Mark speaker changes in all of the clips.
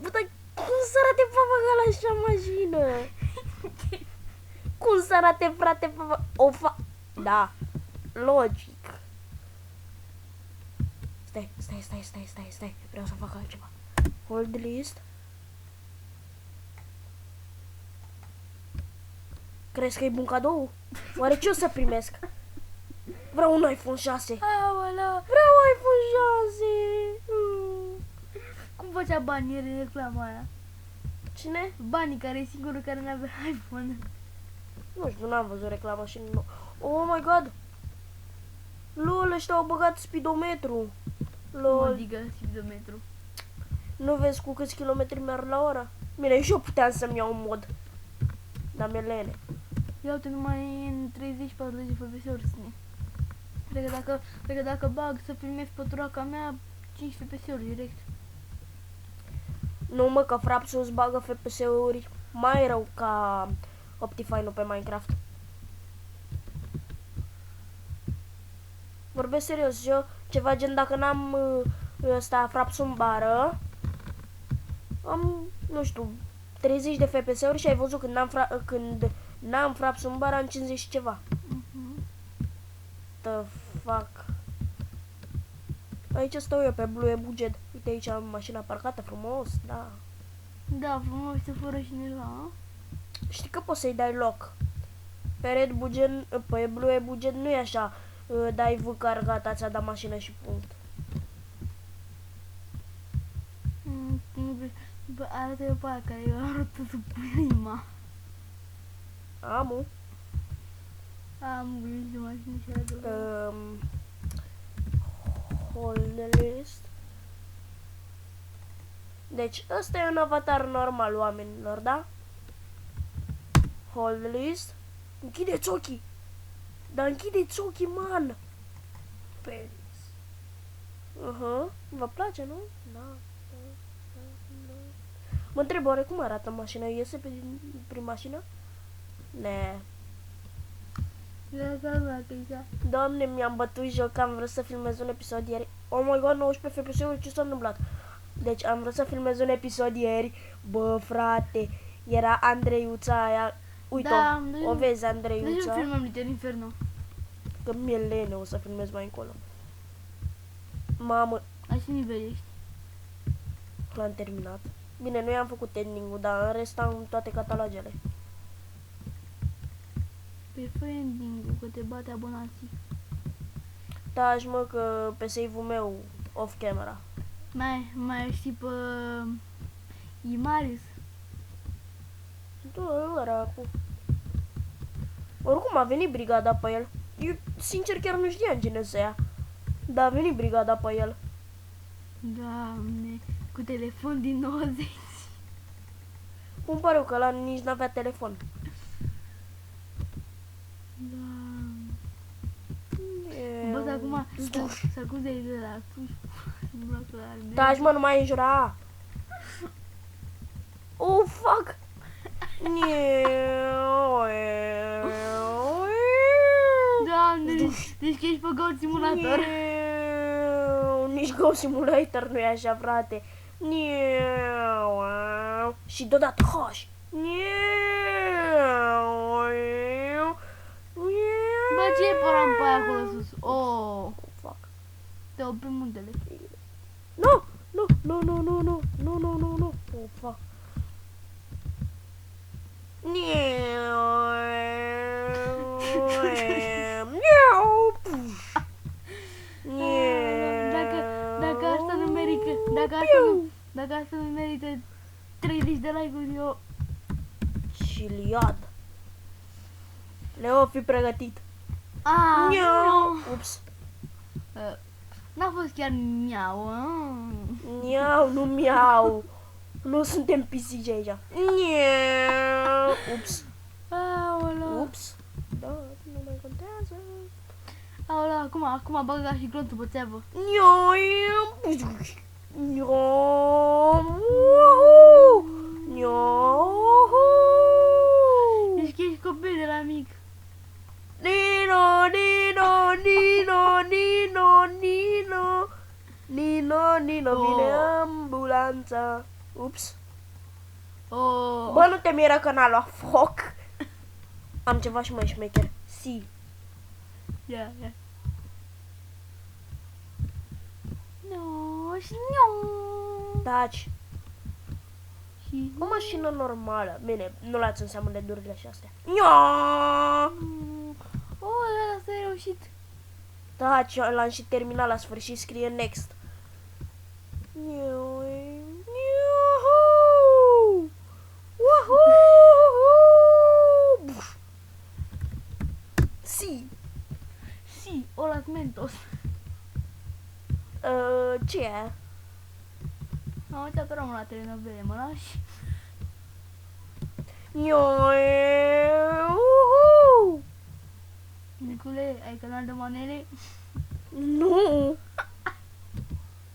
Speaker 1: Bă, dar cum să arate papagala așa mașină? Cum să arate, frate, Da, logic. Stai, vreau să fac altceva. Hold list. Crezi că e bun cadou? Oare ce o să primesc? Vreau un iPhone 6.
Speaker 2: Aoleu,
Speaker 1: Vreau iPhone 6.
Speaker 2: cum făcea banii în reclama aia?
Speaker 1: Cine?
Speaker 2: Banii care e singurul care n-avea iPhone.
Speaker 1: Nu știu, n-am văzut reclama și nu. Oh my god! LOL, ăștia au băgat speedometru. LOL.
Speaker 2: Adică speedometru.
Speaker 1: Nu vezi cu câți kilometri merg la oră? Bine, și eu puteam să-mi iau un mod. Dar mi-e lene.
Speaker 2: Ia uite, numai în 30-40 FPS-uri ține. Cred că dacă bag să filmez pe turaca mea, 5 FPS-uri direct.
Speaker 1: Nu mă, că Frapsul îți bagă FPS-uri mai rău ca Optifine-ul pe Minecraft. Vorbesc serios, eu ceva gen dacă n-am ăsta Frapsul în bară, am, nu știu, 30 de FPS-uri și ai văzut când n-am Frapsul în bară am 50 și ceva. The fuck. Aici stau eu pe Blue Buget. Uite aici am mașina parcată frumos, da.
Speaker 2: Da, frumos să fără cineva, a?
Speaker 1: Știi că poți să-i dai loc. Pe Red Buget, pe Blue Buget nu e așa. Dai văcar, gata, ți-a dat mașină și punct.
Speaker 2: Bă, arată eu pe aia care eu arătă sub prima.
Speaker 1: Amu.
Speaker 2: Am grijă de mașină și arată.
Speaker 1: Hold list. Deci, ăsta e un avatar normal, oamenilor, da? Hold list. Închideți ochii. Dar închideți ochii, man. Penis. Vă place, nu? Da. Mă întreb, oare cum arată mașina? Iese prin mașină? Ne. Doamne, mi-am bătut joc, am vrut să filmez un episod ieri. Oh my god, 19 FPS-uri, ce s-a întâmplat? Deci am vrut să filmez un episod ieri. Bă, frate, era Andreiuța aia. Uite-o,
Speaker 2: Da,
Speaker 1: o vezi,
Speaker 2: de ce
Speaker 1: Andreiuța?
Speaker 2: nu filmăm Little Inferno?
Speaker 1: Că mi-e lene, o să filmez mai încolo. Mamă,
Speaker 2: La ce nivel ești?
Speaker 1: l-am terminat. Bine, nu i-am făcut ending-ul, dar în rest am toate catalogele.
Speaker 2: Pe friending-ul, că te bate abonații.
Speaker 1: Taci, mă, că pe save-ul meu, off camera.
Speaker 2: Mai știi pe Imarius?
Speaker 1: Da, racu. Oricum a venit brigada pe el. Eu, sincer, chiar nu știam cine să ia. Dar a venit brigada pe el.
Speaker 2: Doamne, cu telefon din 90.
Speaker 1: Îmi pare că ăla nici n-avea telefon.
Speaker 2: Doamne. Bă, dar acum s-a acuz de la
Speaker 1: Taci, mă, nu mai înjura. Oh, fuck.
Speaker 2: Doamne, deci că ești pe Goat Simulator.
Speaker 1: Nici Go Simulator nu e așa, frate. Și deodată hoș.
Speaker 2: Bă, ce e pe rampa aia acolo sus? Oh,
Speaker 1: Fuck.
Speaker 2: te opri muntele.
Speaker 1: Nu, nu, nu, nu, nu, nu, nu, nu, nu, nu. Oh, fuck.
Speaker 2: Dacă asta nu merită, dacă asta nu merită 30 de like-uri, eu...
Speaker 1: Ciliad. Leo, fi pregătit. Ups.
Speaker 2: N-a fost chiar miau.
Speaker 1: Miau, nu miau. Nu suntem pisici aici. Ups.
Speaker 2: Aoleu.
Speaker 1: Ups. Da, nu mai contează.
Speaker 2: Aoleu, acum băga și glonțul pe țeavă. Deci că ești copil de la mic.
Speaker 1: Nino, Nino, Nino, Nino, Nino. Nino, Nino, vine ambulanța. Ups.
Speaker 2: Oh.
Speaker 1: Bă, nu te miră că n-a luat foc. Am ceva și mai șmecher. Si.
Speaker 2: Ia. No, și no.
Speaker 1: Taci.
Speaker 2: Și
Speaker 1: O mașină normală. Bine, nu lați în seamă de durile și astea. Nia!
Speaker 2: oh, da, asta a reușit.
Speaker 1: Taci, l-am și terminat la sfârșit, scrie next. Niu. Si.
Speaker 2: Și Olat Mentos.
Speaker 1: Ce e?
Speaker 2: Am uitat rămân la telenovele, mă lași? Nicule, ai canal de manele?
Speaker 1: Nu!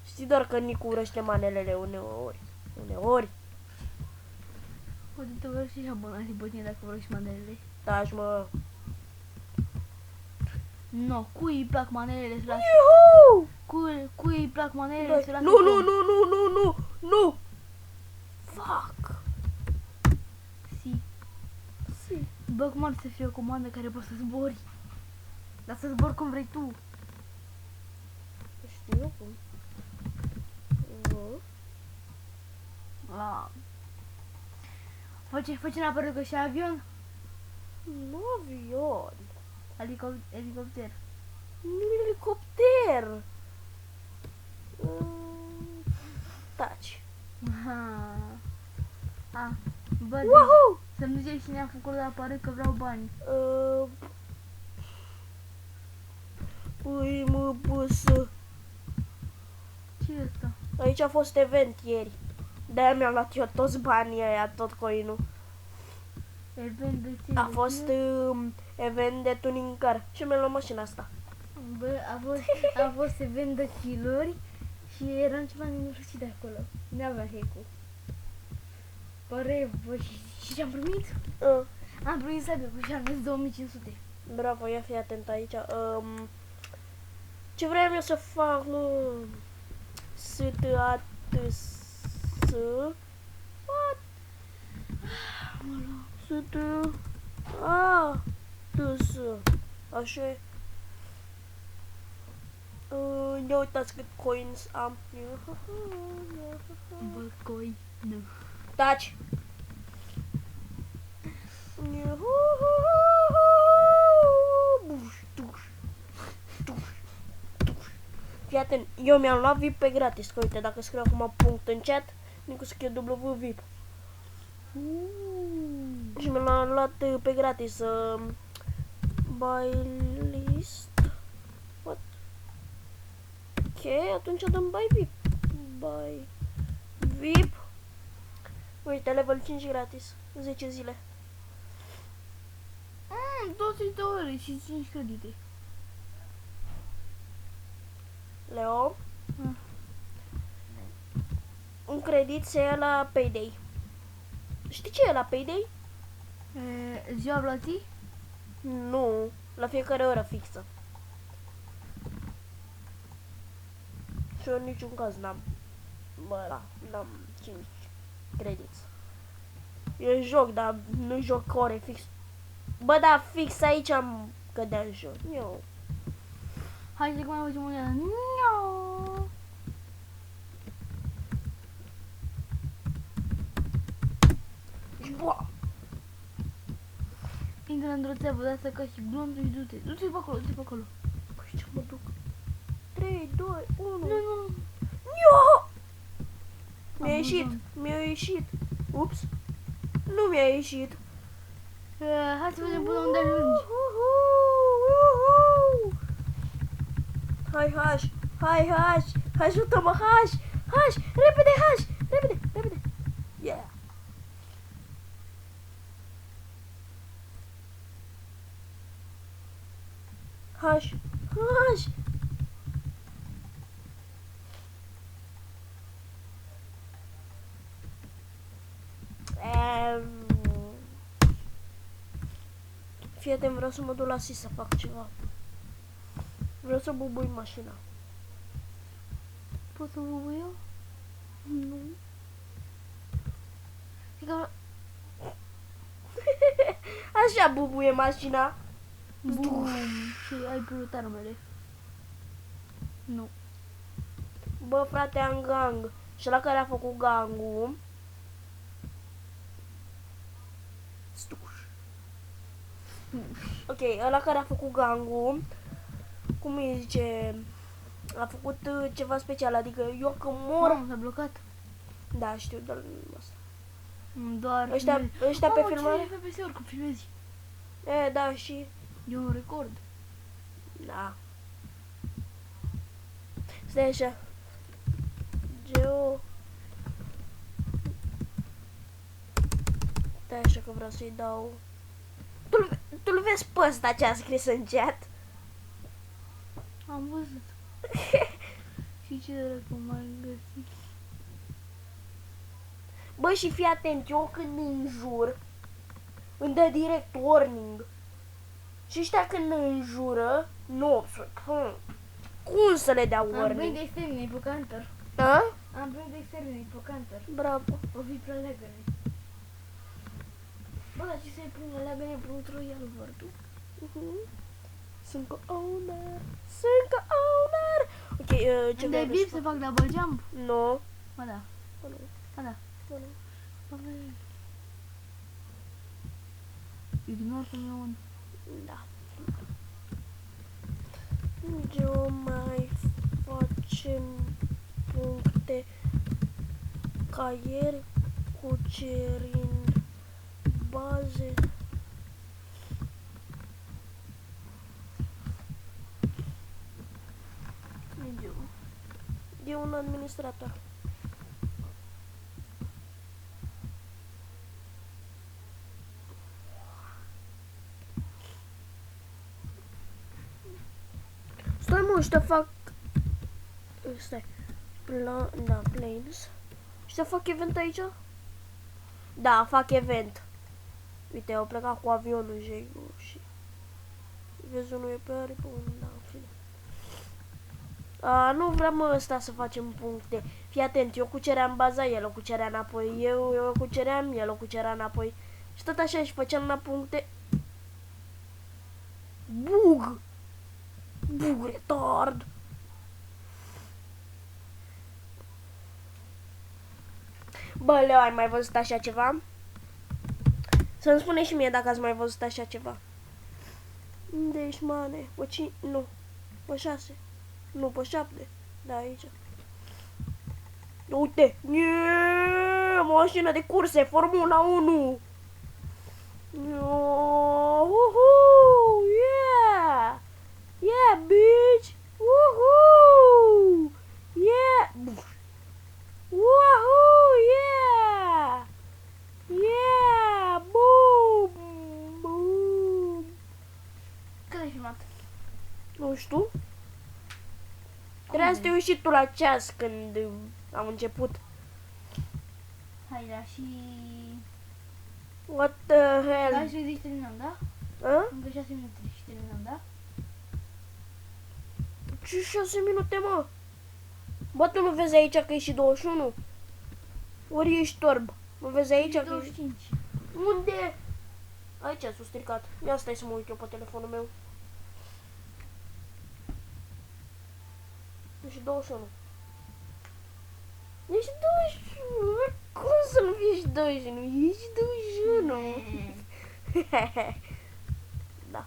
Speaker 1: Știi doar că Nicu urăște manelele uneori.
Speaker 2: Poate te vor și abonați pe tine dacă vrei și manelele.
Speaker 1: Taci, mă.
Speaker 2: No, cui îi plac manelele să lasă?
Speaker 1: Iuhu!
Speaker 2: Cui îi plac manelele să lasă?
Speaker 1: Nu! Fuck!
Speaker 2: Si. Bă, cum ar să fie o comandă care poți să zbori? Dar să zbori cum vrei tu.
Speaker 1: Știu eu cum.
Speaker 2: Ah. Face neapărat că și avion?
Speaker 1: Nu avion.
Speaker 2: Elicopter.
Speaker 1: Nu elicopter. Taci.
Speaker 2: Bă,
Speaker 1: Woohoo!
Speaker 2: să nu zici cine a făcut la apare că vreau bani.
Speaker 1: Păi mă băsă.
Speaker 2: Ce e ăsta?
Speaker 1: Aici a fost event ieri. De-aia mi-am luat eu toți banii aia, tot coinul.
Speaker 2: Event de ce?
Speaker 1: A fost event de tuning car și mi-am luat mașina asta.
Speaker 2: Bă, a fost event de kilori și eram ceva nenorocit de acolo. N-avea hack-ul. Pare, bă, și ce-am primit? Am primit sabie cu șarmes 2500.
Speaker 1: Bravo, ia fi atent aici. Ce vreau eu să fac, mă? What? Așa e. Ia uitați cât coins am.
Speaker 2: Bă, coi, nu.
Speaker 1: Taci! Fii atent, eu mi-am luat VIP pe gratis, că uite, dacă scriu acum punct în chat, Nicu scrie WVIP. Și mi-am luat pe gratis buy list. What? Ok, atunci dăm buy VIP. Buy VIP. Uite, level 5 gratis, 10 zile.
Speaker 2: 20 de ore și 5 credite.
Speaker 1: Leo, un credit se ia la Payday. Știi ce e la Payday?
Speaker 2: Ziua plății?
Speaker 1: Nu, la fiecare oră fixă. Și eu în niciun caz n-am. N-am 5 credits. E joc, dar nu joc ore fix. Bă, da, fix aici am cădea în joc. Eu.
Speaker 2: Hai să mai auzim moneda. No.
Speaker 1: Boa.
Speaker 2: Intră într-o țeavă de asta ca și blondul și du-te. Du-te pe acolo, du-te pe acolo.
Speaker 1: Păi ce mă duc? 3, 2, 1.
Speaker 2: Nu.
Speaker 1: Yo! Mi-a
Speaker 2: Am
Speaker 1: ieșit,
Speaker 2: văzut.
Speaker 1: mi-a ieșit. Ups. Nu mi-a ieșit.
Speaker 2: Hai să vedem până unde ajungi.
Speaker 1: Hai, Haș! Hai, Haș! Ajută-mă, Haș! Haș! Repede, Haș! Repede! Yeah! Haș! Haș! Fii atent, vreau să mă duc la SIS să fac ceva. Vreau să bubui mașina.
Speaker 2: Pot să mă eu?
Speaker 1: Nu. Așa bubuie mașina.
Speaker 2: Bum. Și ai pierdut armele. Nu.
Speaker 1: Bă, frate, am gang. Și ăla care a făcut gangul... Stuș. Ok, ăla care a făcut gangul... Cum îi zice... A făcut ceva special, adică eu când mor...
Speaker 2: Mamă, s-a blocat.
Speaker 1: Da, știu, dar nu asta.
Speaker 2: Doar
Speaker 1: Ăștia pe filmare?
Speaker 2: Mamă, ce FPS-uri cum filmezi?
Speaker 1: E, da, și...
Speaker 2: E un record.
Speaker 1: Da. Stai așa. Geo... Stai așa că vreau să-i dau... Tu-l vezi pe ăsta ce a scris în chat?
Speaker 2: Am văzut. Și ce dracu m-ai găsit?
Speaker 1: Bă, și fii atent, eu când înjur, îmi dă direct warning. Și ăștia când înjură, nu, cum să le dea
Speaker 2: Am
Speaker 1: warning?
Speaker 2: venit de exterminate pe Counter.
Speaker 1: A?
Speaker 2: Am venit de exterminate pe Counter.
Speaker 1: Bravo.
Speaker 2: O fi prea leagăne. Bă, dar ce să-i pune leagăne pentru Royal War-ul?
Speaker 1: Sunt cu owner. Sunt cu owner. Ok, ce
Speaker 2: Unde e
Speaker 1: vrei
Speaker 2: bip să fac double jump?
Speaker 1: Nu.
Speaker 2: Ba da.
Speaker 1: Bă, nu.
Speaker 2: Ba da.
Speaker 1: Bă, nu.
Speaker 2: Ba da. Ignor cum e un...
Speaker 1: Da. Eu mai facem puncte ca ieri cucerind baze. E un administrator. Stai mă, ăștia fac... Stai. Da, planes. Ăștia fac event aici? Da, fac event. Uite, au plecat cu avionul și... Vezi, unul e pe aripă, unul, da, în fine. Nu vreau mă ăsta să facem puncte. Fii atent, eu cuceream baza, el o cucerea înapoi. Eu o cuceream, el o cucerea înapoi. Și tot așa și făceam la puncte. Bug! Bug retard! Bă, Leo, ai mai văzut așa ceva? Să-mi spune și mie dacă ați mai văzut așa ceva. Unde ești, mane? Pe 5? Nu. Pe 6. Nu, pe 7. Da, aici. Uite! Mașină de curse, Formula 1! Woohoo! Yeah! Yeah, bitch! Woohoo! Yeah! Woohoo! Yeah! Yeah! Boom! Boom!
Speaker 2: Când ai filmat?
Speaker 1: Nu știu. Trebuia să te uiți și tu la ceas când am început.
Speaker 2: Hai, da, și...
Speaker 1: What the hell?
Speaker 2: Da, și zici terminăm, da?
Speaker 1: A?
Speaker 2: Încă 6 minute și terminăm, da?
Speaker 1: Ce 6 minute, mă? Bă, tu nu vezi aici că e și 21? Ori ești orb? Nu vezi aici că e...
Speaker 2: 25.
Speaker 1: Unde? Aici s-a stricat. Ia stai să mă uit eu pe telefonul meu. Ești 21. Ești 21. Cum să nu fii 21? Ești 21. Da.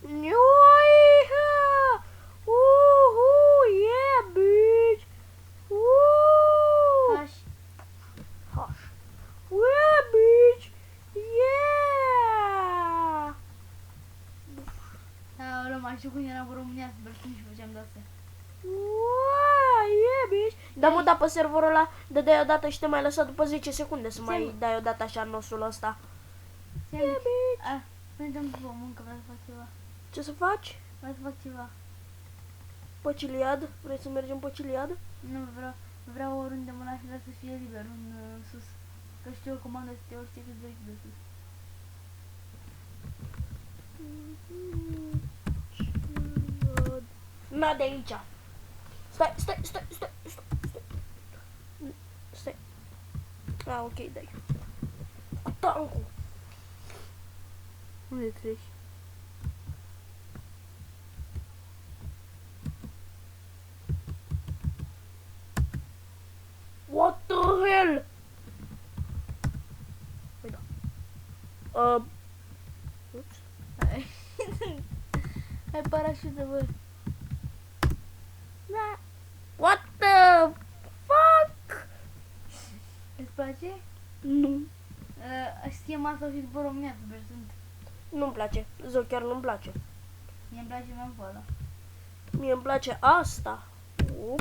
Speaker 1: Yoiha! Yeah, bitch! Woo!
Speaker 2: Haș.
Speaker 1: Hush. Yeah, bitch! Yeah!
Speaker 2: Aoleu, mai știu când eram în România să bărțim și făceam de-astea.
Speaker 1: Wow, yeah, bitch! Da, mă, da, pe serverul ăla dădeai odată și te mai lăsa după 10 secunde să mai dai odată așa nosul ăsta.
Speaker 2: Yeah,
Speaker 1: bitch!
Speaker 2: Mergem după muncă, vreau să fac ceva.
Speaker 1: Ce să faci?
Speaker 2: Vreau să fac ceva.
Speaker 1: Pe Ciliad? Vrei să mergem pe Ciliad?
Speaker 2: Nu vreau oriunde mă lași, vreau să fie liber în sus. Că știu o comandă să te orice cât vrei de sus.
Speaker 1: Na, de aici. Stai. Stai. Ok, dai. Cu tancul.
Speaker 2: Unde treci?
Speaker 1: What the hell?
Speaker 2: Păi da.
Speaker 1: Ups.
Speaker 2: Hai parașută, bă.
Speaker 1: Da. What the fuck?
Speaker 2: Îți place?
Speaker 1: Nu.
Speaker 2: Știe masa și după românească, bă, sunt.
Speaker 1: Nu-mi place. Zău, chiar nu-mi place.
Speaker 2: Mie îmi place mai pe ăla.
Speaker 1: Mie îmi place asta. Up.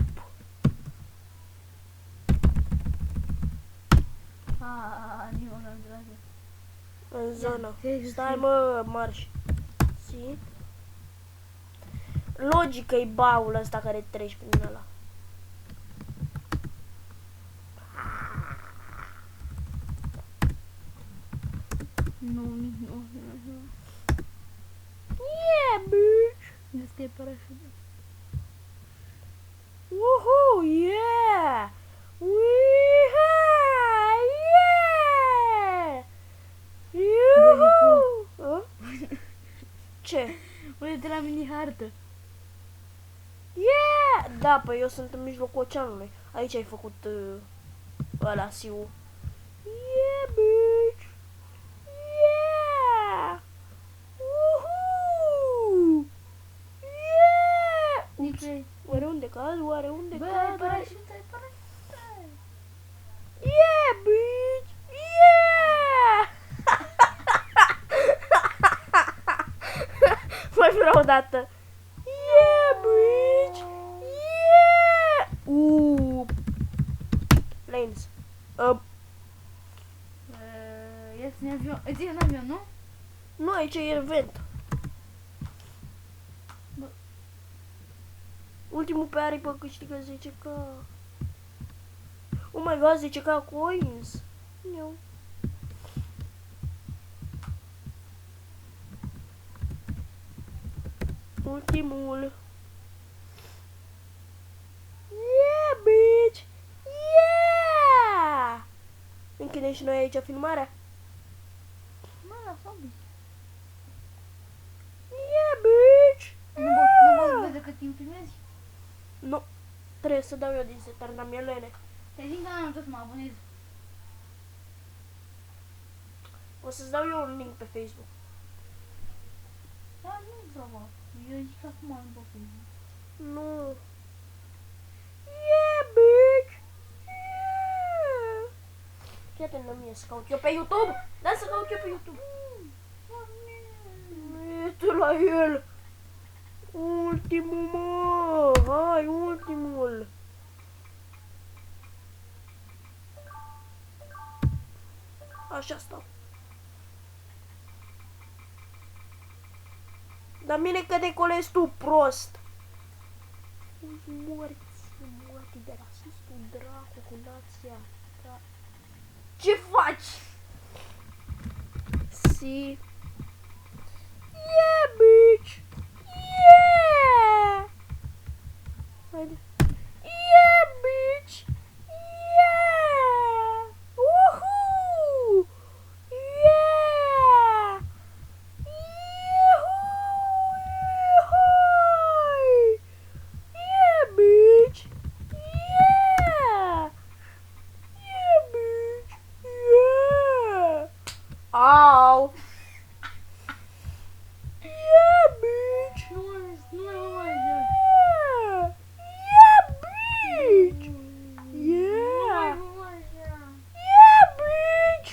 Speaker 2: Nimeni nu-mi place.
Speaker 1: În zonă.
Speaker 2: serios,
Speaker 1: Stai,
Speaker 2: serios.
Speaker 1: mă, marș. Si? Logică e baul ăsta care treci prin ăla.
Speaker 2: Nu.
Speaker 1: Yeah, bitch.
Speaker 2: Nu scrie parașută.
Speaker 1: Woohoo, yeah. Weeha, yeah. Yuhu. Ce?
Speaker 2: Uite-te la mini-hartă.
Speaker 1: Yeah! Da, păi eu sunt în mijlocul oceanului. Aici ai făcut ăla, siu. Yeah, bitch! Yeah! Woohoo! Yeah!
Speaker 2: Niclei.
Speaker 1: Oare unde cad? Oare unde
Speaker 2: Bă, ai
Speaker 1: cad?
Speaker 2: parașută, ai parașută.
Speaker 1: Yeah, bitch! Yeah! Mai vreau o dată. Yeah, bitch! Yeah! Planes.
Speaker 2: Ia să ne avion. Îți iei un avion, nu?
Speaker 1: Nu, aici e vent.
Speaker 2: Bă.
Speaker 1: Ultimul pe aripă câștigă 10k. Oh my god, 10k coins. Eu. Ultimul. Yeah, bitch! Yeah! Închidem și noi aici filmarea?
Speaker 2: Mă, lasă un pic.
Speaker 1: Yeah, bitch!
Speaker 2: Nu pot să vezi cât timp filmezi?
Speaker 1: Nu. Trebuie să dau eu din setări, n-am elene.
Speaker 2: Te zic că am tot să mă abonez.
Speaker 1: O să-ți dau eu un link pe Facebook.
Speaker 2: Da, nu vreau, mă. Eu zic că acum nu pot filma.
Speaker 1: Nu. Yeah, bitch! Yeah! Fii atent la mine să caut eu pe YouTube! Da, să caut eu pe YouTube! Uite la el! Ultimul, mă! Hai, ultimul! Așa stau. Dar mine că decolezi tu, prost! Morți de rasistul dracu cu nația. Da. Ce faci? Si. Yeah, bitch! Yeah! Haide. Yeah, bitch! Yeah! Woohoo! Yeah! Yahoo! Yeah, bitch! Yeah! Yeah, bitch! Yeah! Ow! Yeah, bitch!
Speaker 2: Nu mai
Speaker 1: Yeah! Yeah, bitch! Yeah! Yeah, bitch!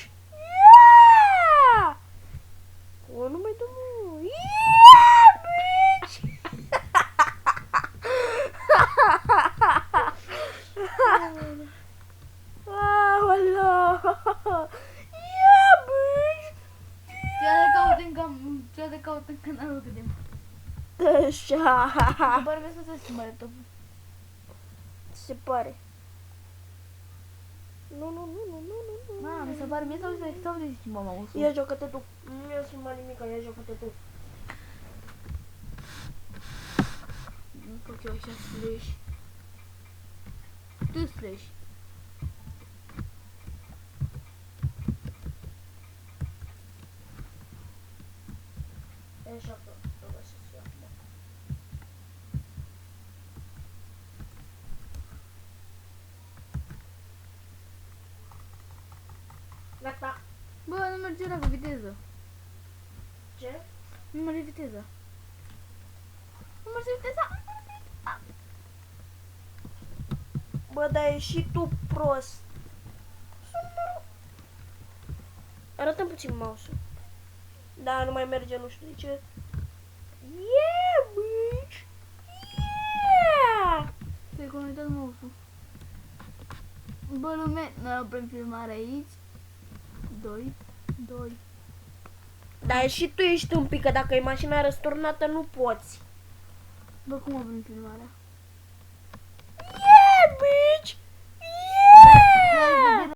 Speaker 1: Yeah! O, nu mai dă, mă! Yeah, bitch! Aoleu! Yeah, bitch!
Speaker 2: Ce de caut în canalul de
Speaker 1: Așa!
Speaker 2: Bărbe să se schimbă laptopul.
Speaker 1: Se pare. Nu.
Speaker 2: Ma, mi se pare mie sau de schimbă mouse-ul.
Speaker 1: Ia joacă-te tu. Nu i-a schimbat nimic, ia joacă-te tu.
Speaker 2: Nu fac eu așa slash. Tu slash. merge la cu viteză.
Speaker 1: Ce?
Speaker 2: Nu merge viteza. Nu merge viteza.
Speaker 1: Bă, dar e și tu prost. Arată-mi puțin mouse-ul. Da, nu mai merge, nu știu de ce. Yeah, bitch! Yeah!
Speaker 2: Te-ai conectat mouse-ul. Bă, lume, noi oprim filmarea aici. 2.
Speaker 1: Dar și tu ești un pic, că dacă e mașina răsturnată, nu poți.
Speaker 2: Bă, cum oprim filmarea?
Speaker 1: Yeah, bitch!